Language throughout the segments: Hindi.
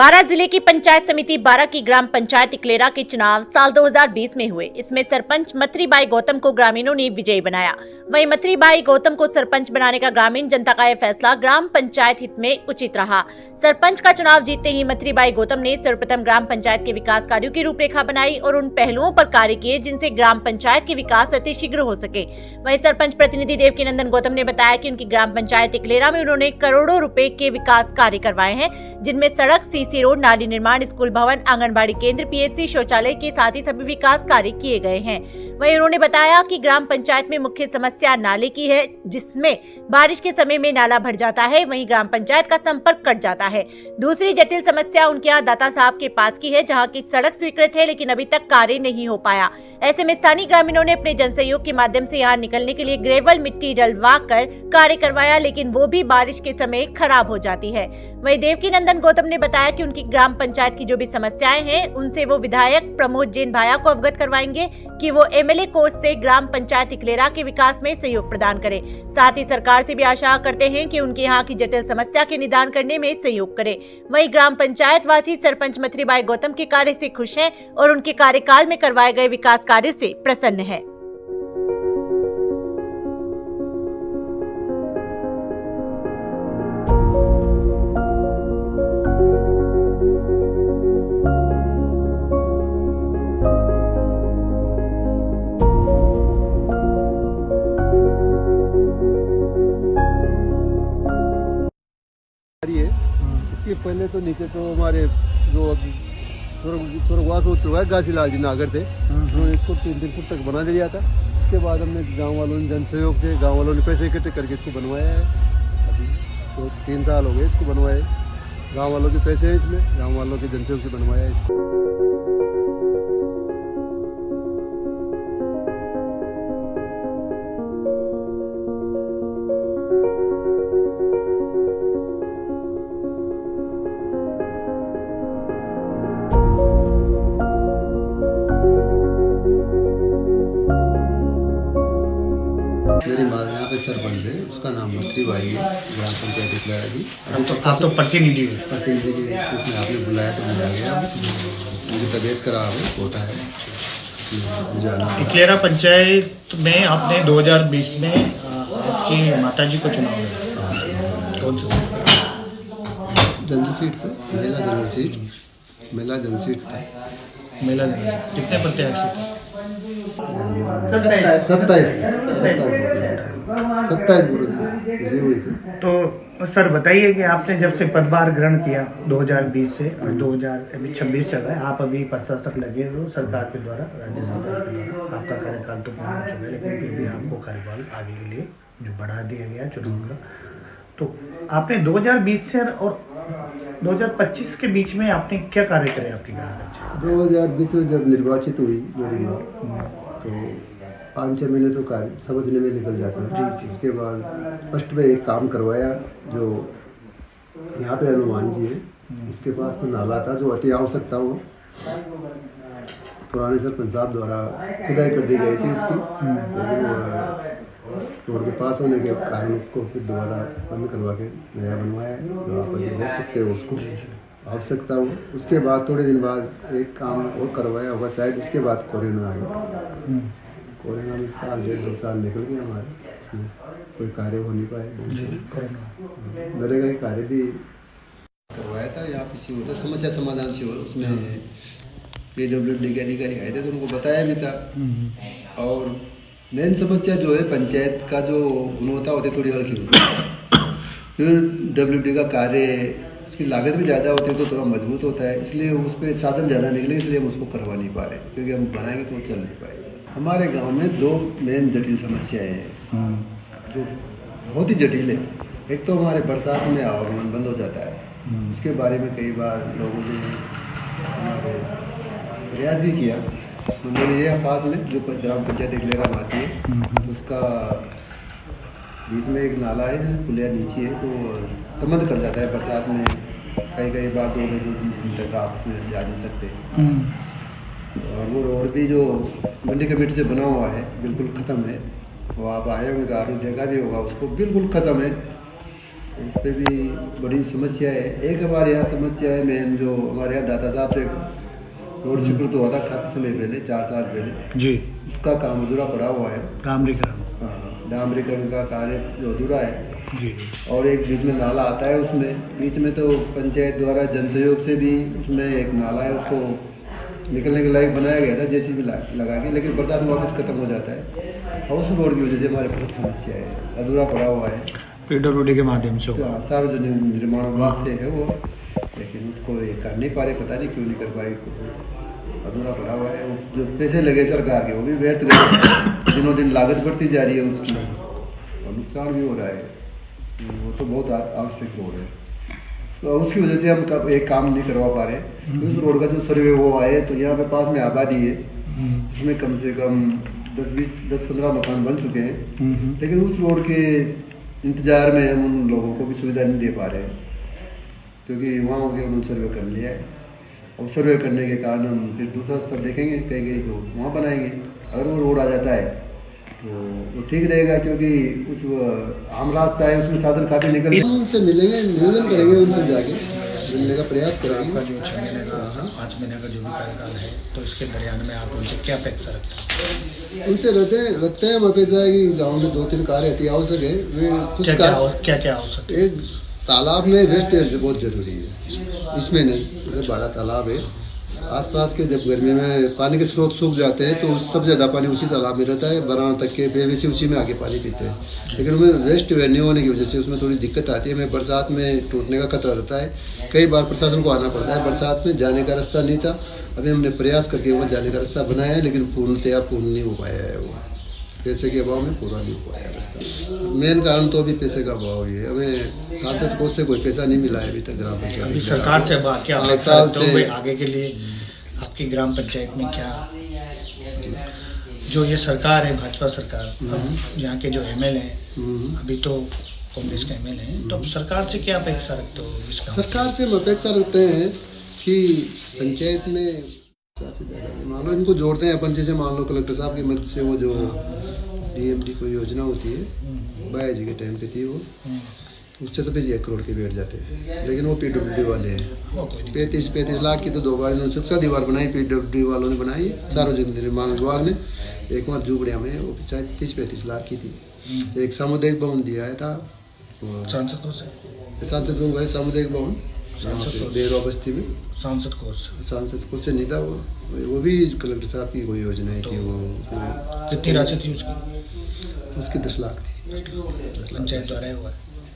बारां जिले की पंचायत समिति बारां की ग्राम पंचायत इकलेरा के चुनाव साल 2020 में हुए। इसमें सरपंच मथरीबाई गौतम को ग्रामीणों ने विजयी बनाया। वहीं मथरीबाई गौतम को सरपंच बनाने का ग्रामीण जनता का यह फैसला ग्राम पंचायत हित में उचित रहा। सरपंच का चुनाव जीतते ही मथरीबाई गौतम ने सर्वप्रथम ग्राम पंचायत के विकास कार्यों की रूपरेखा बनाई और उन पहलुओं पर कार्य किए जिनसे ग्राम पंचायत के विकास अतिशीघ्र हो सके। वहीं सरपंच प्रतिनिधि देवकीनंदन गौतम ने बताया कि उनकी ग्राम पंचायत इकलेरा में उन्होंने करोड़ों रुपए के विकास कार्य करवाए हैं, जिनमें सड़क, सीसी रोड, नाली निर्माण, स्कूल भवन, आंगनबाड़ी केंद्र, पीएचसी, शौचालय के साथ ही सभी विकास कार्य किए गए हैं। वहीं उन्होंने बताया कि ग्राम पंचायत में मुख्य समस्या नाले की है, जिसमें बारिश के समय में नाला भर जाता है, वहीं ग्राम पंचायत का संपर्क कट जाता है। दूसरी जटिल समस्या उनके यहाँ दाता साहब के पास की है, जहाँ की सड़क स्वीकृत है लेकिन अभी तक कार्य नहीं हो पाया। ऐसे में स्थानीय ग्रामीणों ने अपने जनसहयोग के माध्यम से यहाँ निकलने के लिए ग्रेवल मिट्टी डलवा कर कार्य करवाया, लेकिन वो भी बारिश के समय खराब हो जाती है। वहीं देवकीनंदन गौतम ने बताया कि उनकी ग्राम पंचायत की जो भी समस्याएं हैं उनसे वो विधायक प्रमोद जैन भाया को अवगत करवाएंगे कि वो एमएलए कोष से ग्राम पंचायत इकलेरा के विकास में सहयोग प्रदान करें। साथ ही सरकार से भी आशा करते हैं कि उनके यहाँ की जटिल समस्या के निदान करने में सहयोग करें। वहीं ग्राम पंचायत वासी सरपंच मथरीबाई गौतम के कार्य से खुश हैं और उनके कार्यकाल में करवाए गए विकास कार्य से प्रसन्न है। इसके पहले तो नीचे तो हमारे जो स्वर्गवास हो चुका है घासीलाल जी नागर थे, उन्होंने इसको 3 फुट तक बना दिया था। इसके बाद हमने गांव वालों ने जन सहयोग से गांव वालों ने पैसे इकट्ठे करके इसको बनवाया है। अभी तो 3 साल हो गए इसको बनवाए। गांव वालों के पैसे हैं, इसमें गांव वालों के जन सहयोग से बनवाया है इसको। मेरी माँ यहाँ पे सरपंच है, उसका नाम मथरीबाई है, ग्राम पंचायत इकलेरा की। अभी तो आप तो प्रतिनिधि के उसमें आपने बुलाया तो मैं आ गया। मुझे तबीयत खराब है, होता है, मुझे आना। इकलेरा पंचायत में आपने 2020 में आपकी माताजी को चुना हुआ, कौन सा सीट? जनरल सीट पे, महिला जनरल सीट था। महिला जनरल सीट। कितने प्रत्याशी थे? 27 तो सर बताइए कि आपने जब से पदभार ग्रहण किया 2020 से और 2026 चल रहा है, आप अभी प्रशासक लगे हो सरकार के द्वारा, राज्य सरकार के द्वारा। आपका कार्यकाल तो पूरा हो चुका है, लेकिन फिर भी आपको कार्यकाल आगे के लिए जो बढ़ा दिया गया चुनाव का। तो आपने 2020 से और 2025 के बीच में आपने क्या कार्य करे आपकी ग्राम पंचायत? 2020 में जब निर्वाचित हुई मेरी माँ, तो 5-6 महीने तो कार्य समझने में निकल जाते हैं। जी। इसके बाद फर्स्ट में एक काम करवाया, जो यहाँ पे हनुमान जी है, उसके पास में नाला था जो अति आवश्यक था। वो पुराने सरपंच साहब द्वारा खुदाई कर दी गई थी उसकी, लेकिन रोड के पास होने के कारण उसको फिर दोबारा बंद करवा के नया बनवाया है, जो आप अभी देख सकते हो उसको आवश्यकता हो। उसके बाद थोड़े दिन बाद एक काम और करवाया होगा शायद, उसके बाद कोरोना आ गया। कोरोना में 1.5-2 साल निकल गए हमारे, उसमें कोई कार्य हो नहीं पाए। नरेगा के कार्य भी करवाया था, यहाँ पे होता समस्या समाधान शिविर, उसमें PWD के अधिकारी आए थे तो उनको बताया भी था। और मेन समस्या जो है पंचायत का जो गुणवत्ता होती है थोड़ी हल्की होती है। PWD का कार्य उसकी लागत भी ज़्यादा होती है तो थोड़ा मजबूत होता है, इसलिए उस पर साधन ज़्यादा निकले, इसलिए हम उसको करवा नहीं पा रहे, क्योंकि हम बनाएंगे तो वो चल नहीं पाएगा। हमारे गांव में 2 मेन जटिल समस्याएं हैं जो बहुत ही जटिल है। एक तो हमारे बरसात में आवागमन बंद हो जाता है, उसके बारे में कई बार लोगों ने हमारे प्रयास भी किया। उन्होंने ये पास में जो ग्राम पंचायत इकलेरा में आती है, उसका बीच में एक नाला है जिसमें पुलिया नीचे है, तो संबंध कर जाता है बरसात में। कई बार 2 दिन तक आपस में जा नहीं सकते। और वो रोड भी जो मंडी कमेटी से बना हुआ है बिल्कुल ख़त्म है, वो आप आए होंगे तो आपने देखा भी होगा, उसको बिल्कुल ख़त्म है। उस पर भी बड़ी समस्या है। एक हमारे यहाँ समस्या है मेन, जो हमारे यहाँ दादा साहब से रोड स्वीकृत हुआ था काफ़ी समय पहले, 4 साल पहले जी। उसका काम अधूरा पड़ा हुआ है। डामरीकरण। हाँ, डामरीकरण का कार्य जो अधूरा है। जी। और एक बीच में नाला आता है, उसमें बीच में तो पंचायत द्वारा जन सहयोग से भी उसमें एक नाला है, उसको निकलने के लायक बनाया गया था जेसीबी लगा के, लेकिन बरसात में वापस खत्म हो जाता है और उस रोड की वजह से हमारे बहुत समस्या है, अधूरा पड़ा हुआ है। PWD के माध्यम से होगा। सार्वजनिक निर्माण विभाग से है वो, लेकिन उसको ये कर नहीं पा रहे, पता नहीं क्यों नहीं कर पाए, अधूरा पड़ा हुआ है। वो जो पैसे लगे सरकार के वो भी व्यर्थ गए, दिनों दिन लागत बढ़ती जा रही है उसकी और नुकसान भी हो रहा है। वो तो बहुत आवश्यक रोड है, तो उसकी वजह से हम एक काम नहीं करवा पा रहे। उस रोड का जो सर्वे हुआ है तो यहाँ पे पास में आबादी है, इसमें कम से कम 10-15 मकान बन चुके हैं, लेकिन उस रोड के इंतजार में हम उन लोगों को भी सुविधा नहीं दे पा रहे हैं, क्योंकि वहाँ हो गया उन्होंने सर्वे कर लिया है और सर्वे करने के कारण हम फिर दूसरा स्तर देखेंगे, कहेंगे तो वहाँ बनाएंगे। अगर वो रोड आ जाता है तो वो ठीक रहेगा, क्योंकि कुछ आम रास्ता है, उसमें साधन काफ़ी निकल, उनसे मिलेंगे, निवेदन करेंगे, उनसे जाके मिलने का प्रयास करेंगे। आपका जो 6 महीने का 5 महीने का जो भी कार्यकाल है, तो इसके दरमियान में आप उनसे क्या अपेक्षा रखते हैं? उनसे रखते हैं हम अपेक्षा है कि गाँव में 2-3 कार्य अति आवश्यक है। वे कुछ क्या आवश्यक है? एक तालाब में वेस्टेज बहुत जरूरी है, इसमें नहीं, बड़ा तालाब है आसपास के, जब गर्मी में पानी के स्रोत सूख जाते हैं तो सबसे ज़्यादा पानी उसी तालाब में रहता है, बराना तक के बेबसी उसी में आके पानी पीते हैं, लेकिन उनमें वेस्ट नहीं होने की वजह से उसमें थोड़ी दिक्कत आती है। हमें बरसात में टूटने का खतरा रहता है, कई बार प्रशासन को आना पड़ता है। बरसात में जाने का रास्ता नहीं था, अभी हमने प्रयास करके वहाँ जाने का रास्ता बनाया है, लेकिन पूर्णतया पूर्ण नहीं हो पाया है, वो पैसे के अभाव में पूरा नहीं हो पाया रास्ता। मेन कारण तो अभी पैसे का अभाव ही है, हमें सांसद कोष से कोई पैसा नहीं मिला है अभी तक ग्राम पंचायत सरकार से क्या अपेक्षा रखते हो भाई आगे के लिए? आपकी ग्राम पंचायत में क्या जो ये सरकार है, भाजपा सरकार, अब यहाँ के जो एमएलए हैं अभी तो कांग्रेस के एमएलए हैं, तो अब सरकार से क्या अपेक्षा रखते हो इस काम? सरकार से हम अपेक्षा रखते हैं कि पंचायत में मान लो इनको जोड़ते हैं अपन, जैसे मान लो कलेक्टर साहब की मदद से वो जो DMD कोई योजना होती है, बाया जी के टाइम पे थी, वो उससे तो 1 करोड़ के बैठ जाते हैं, लेकिन वो PWD वाले हैं। 35 लाख की तो 2 बार इन्होंने शिक्षा दीवार बनाई, PWD वालों ने बनाई, सार्वजनिक निर्माण विभाग ने। एक वहाँ जुबड़िया में वो शायद 30-35 लाख की थी। एक सामुदायिक भवन दिया था सांसद को गए, सामुदायिक भवन बेरवा बस्ती में, सांसद को से नहीं था, वो भी कलेक्टर साहब की कोई योजना थी। वो कितनी राशि थी उसकी 10 लाख थी, पंचायत द्वारा हुआ?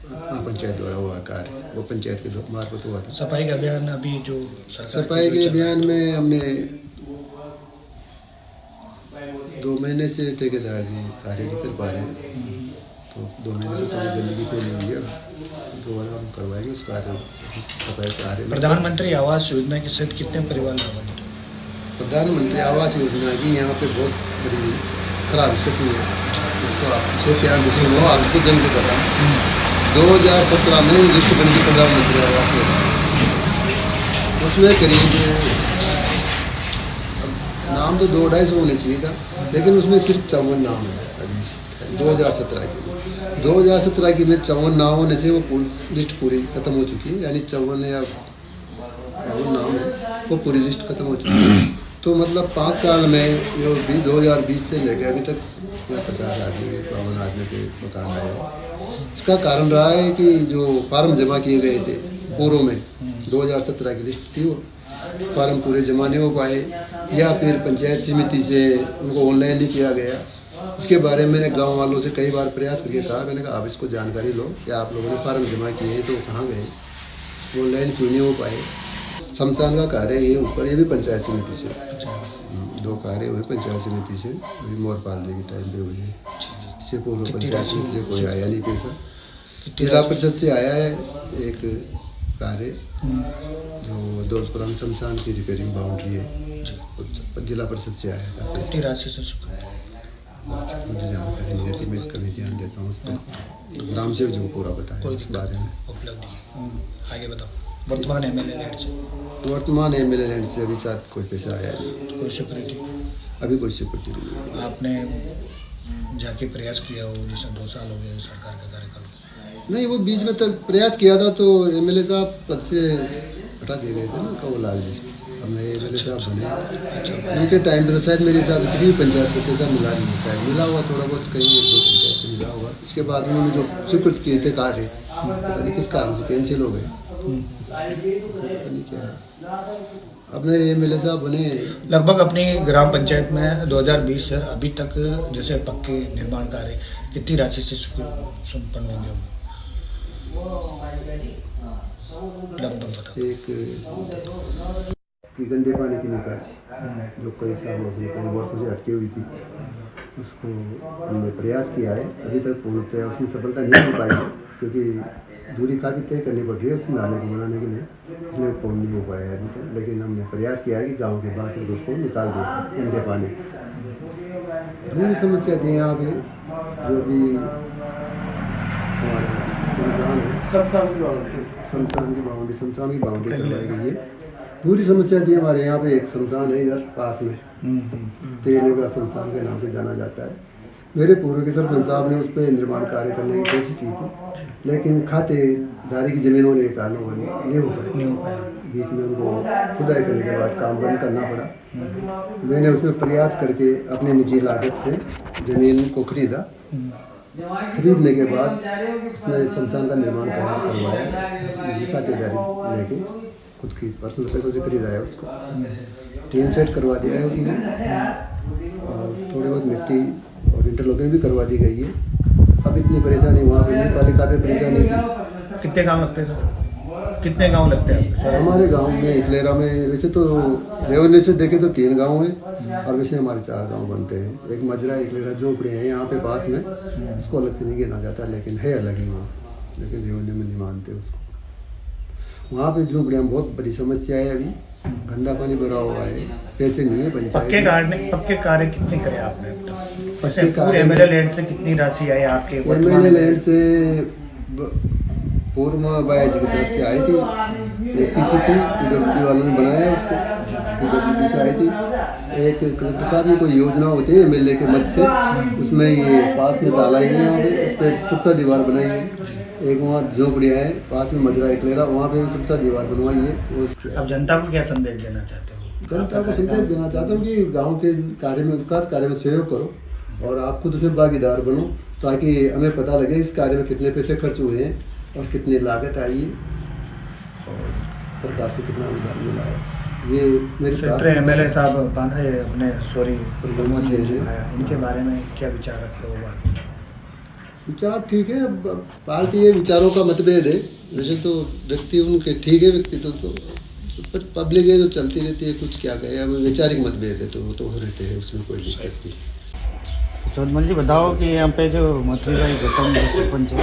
हाँ, पंचायत द्वारा हुआ कार्य, वो पंचायत के मार्फत हुआ था। सफाई का अभियान अभी जो सफाई के अभियान में हमने 2 महीने से ठेकेदार जी कार्य नहीं कर पा रहे हैं, तो 2 महीने से थोड़ी गंदगी फैली हुई है, दोबारा हम करवाएंगे उस कार्य, सफाई कार्य। प्रधानमंत्री आवास योजना के तहत कितने परिवार लाभान्वित हुए? प्रधानमंत्री आवास योजना की यहाँ पे बहुत बड़ी खराब स्थिति है, इसको आप इसे प्यार से सुनो, आप इसको जल्द से बताएं। 2017 में लिस्ट बनी थी प्रधानमंत्री आवास योजना, उसमें करीब नाम तो 200-250 होने चाहिए था, लेकिन उसमें सिर्फ 54 नाम है अभी 2017 की। 2017 की में 54 नाम होने से वो लिस्ट पूरी खत्म हो चुकी है, यानी 54 या 52 नाम है, वो पूरी लिस्ट खत्म हो चुकी है। तो मतलब 5 साल में जो 2020 से लेकर अभी तक 50 आदमी के 52 आदमी के मकान आए। इसका कारण रहा है कि जो फार्म जमा किए गए थे पूर्व में, 2017 की लिस्ट थी, वो फार्म पूरे जमा नहीं हो पाए, या फिर पंचायत समिति से उनको ऑनलाइन नहीं किया गया। इसके बारे में मैंने गांव वालों से कई बार प्रयास करके कहा, मैंने कहा आप इसको जानकारी लो, या आप लोगों ने फार्म जमा किए हैं तो कहाँ गए, ऑनलाइन क्यों नहीं हो पाए। शमशान का कार्य ये ऊपर, ये भी पंचायत समिति से, 2 कार्य हुए पंचायत समिति से, अभी मोरपाल जी के टाइम पे हुई है। इससे पूर्व पंचायत समिति से कोई आया नहीं पैसा, जिला परिषद से आया है एक कार्य, जो दौलतपुरा में शमशान की रिपेयरिंग बाउंड्री है, जिला परिषद से आया था। कितनी राशि से मुझे जानकारी नहीं रहती, मैं कभी ध्यान देता हूँ उस पर, ग्राम से जो पूरा बताया इस बारे में उपलब्धि। आगे बताओ, वर्तमान एमएलए लैंड से अभी साथ कोई पैसा आया नहीं, कोई सिक्योरिटी? अभी कोई सिक्योरिटी नहीं। आपने जाके प्रयास किया हो, जैसे 2 साल हो गए सरकार का कार्यकाल, नहीं, वो बीच में तो प्रयास किया था तो एमएलए साहब पद से हटा दिए गए थे ना, कंवरलाल जी। हमने एमएलए साहब बने उनके टाइम पे तो शायद मेरे हिसाब से किसी भी पंचायत को पैसा मिला नहीं, शायद मिला हुआ थोड़ा बहुत कहीं एक दो पंचायत को मिला हुआ। उसके बाद उन्होंने जो स्वीकृत किए थे कार्य, पता नहीं किस कारण से कैंसिल हो गए, पता नहीं क्या है। अपने एमएलए साहब बने लगभग अपनी ग्राम पंचायत में 2020 से अभी तक जैसे पक्के निर्माण कार्य कितनी राशि से संपन्न होंगे हम? लगभग बताओ। एक गंदे पानी की निकासी जो कई सालों से कई वर्षों से अटकी हुई थी, उसको हमने प्रयास किया है। अभी तक पूर्णतः उसमें सफलता नहीं मिल पाई है, क्योंकि दूरी काफ़ी तय करनी पड़ रही है उस नाले को बनाने के लिए, इसलिए पूर्ण नहीं हो पाया है अभी तक। लेकिन हमने प्रयास किया है कि गांव के बाहर तक उसको निकाल दिया गंदे पानी। दूसरी समस्या थी यहाँ पे जो भी हमारे शमशान की बाउंड्री करवाई गई है। पूरी समस्या थी हमारे यहाँ पे, एक शमशान है इधर पास में, तेलों का शमशान के नाम से जाना जाता है। मेरे पूर्व के सरपंच साहब ने उस पर निर्माण कार्य करने की कोशिश की थी, लेकिन खातेदारी की जमीन होने के कारण वो नहीं हो पाए। बीच में उनको खुदाई करने के बाद काम बंद करना पड़ा। मैंने उसमें प्रयास करके अपनी निजी लागत से जमीन को खरीदा। खरीदने के बाद उसमें शमशान का निर्माण करवाया, निजी खातेदारी लेके खुद की पर्सनल पैसों से खरीदा है उसको। टीन सेट करवा दिया है उसमें, और थोड़ी बहुत मिट्टी और इंटरलॉकिंग भी करवा दी गई है। अब इतनी परेशानी वहाँ पे नहीं, पालिका पे परेशानी थी। कितने गांव लगते हैं सर? कितने गांव लगते हैं सर हमारे गांव में इकलेरा में वैसे तो रेवन्यू से देखे तो 3 गांव हैं, और वैसे हमारे 4 गांव बनते हैं। एक मजरा, इकलेरा, झोपड़े हैं यहाँ पे पास में, उसको अलग से नहीं गिना जाता, लेकिन है अलग ही वहाँ, लेकिन रेवन्यू में नहीं मानते उसको। वहाँ पे झोपड़ियाँ में बहुत बड़ी समस्या है, अभी गंदा पानी भरा हुआ है, पैसे नहीं है पंचायत। पक्के कार्य कितने करे आपने अब तक? पक्के कार्य एमएलए लैंड से कितनी राशि आई आपके? एमएलए लैंड से पूर्व बाया जी की तरफ से आई थी, एक सीसी थी, पीडब्ल्यूडी वालों ने बनाया उसको, पीडब्ल्यूडी से आई थी। एक कलेक्टर साहब की कोई योजना होती है एमएलए के मत से, उसमें ये पास में ताला ही है, उस पर सुरक्षा दीवार बनाई है। एक वहाँ झोपड़ियाँ है पास में मजरा इकलेरा, वहाँ पे भी सुरक्षा दीवार बनवाई है। अब जनता को क्या संदेश देना चाहते हो? जनता को संदेश देना चाहता हूँ कि गाँव के कार्य में, विकास कार्य में सहयोग करो, और आप खुद उसमें भागीदार बनो, ताकि हमें पता लगे इस कार्य में कितने पैसे खर्च हुए हैं और कितनी लागत आई है, और सरकार से कितना अनुदान मिला है। ये मेरे एमएलए साहब अपने इनके बारे में क्या विचार रखते हो? विचार ठीक है, अब पार्टी के विचारों का मतभेद है। वैसे तो व्यक्ति उनके ठीक है, व्यक्तित्व तो पब्लिक है तो चलती रहती है, कुछ क्या कहे। अब वैचारिक मतभेद है तो हो रहते हैं, उसमें कोई दिक्कत नहीं। चौधरी जी बताओ कि यहाँ पे जो मथुरी भाई गौतम सरपंच है,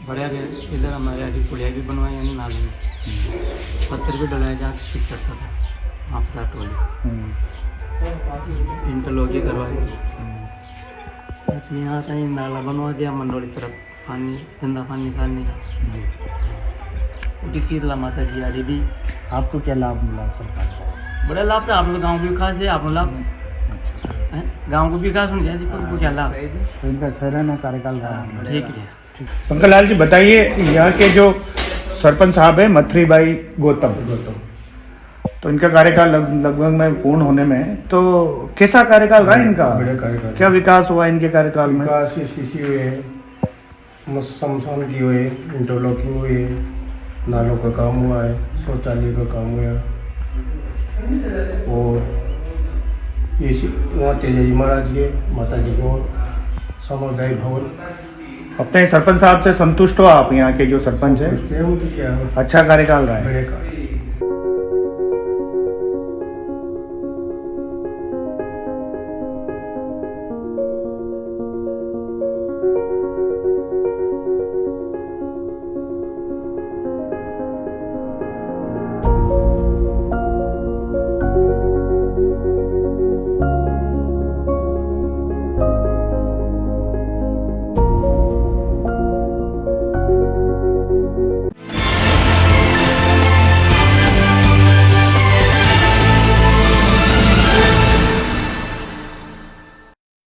बढ़िया इधर हमारे आदि पुलिया भी बनवाई है, नाले में पत्थर भी डलाया जा सकता था, आप साथ वाले इंटरलॉकिंग करवाई। यहाँ कहीं नाला बनवा दिया मंडोली तरफ, पानी गंदा पानी निकालने का। उठी शीतला माता जी आ रही। आपको क्या लाभ मिला सरकार? बड़ा लाभ था, आप लोग गाँव के विकास है, आप लोग लाभ गाँव को विकास होने चाहिए, क्या लाभ है? तो इनका सराहना कार्यकाल रहा। ठीक है। शंकर लाल जी बताइए, यहाँ के जो सरपंच साहब है मथुरी भाई गौतम, तो इनका कार्यकाल लगभग में पूर्ण होने में, तो कैसा कार्यकाल रहा इनका? क्या विकास हुआ इनके कार्यकाल में? विकास सीसी हुए, शमशान की हुए, इंटरलॉकिंग हुई, नालों का काम हुआ है, शौचालय का काम हुआ, और ये वहाँ तेजाजी महाराज के माता जी को सामुदायिक भवन। अपने सरपंच साहब से संतुष्ट हो आप? यहाँ के जो सरपंच है, क्या अच्छा कार्यकाल रहा है?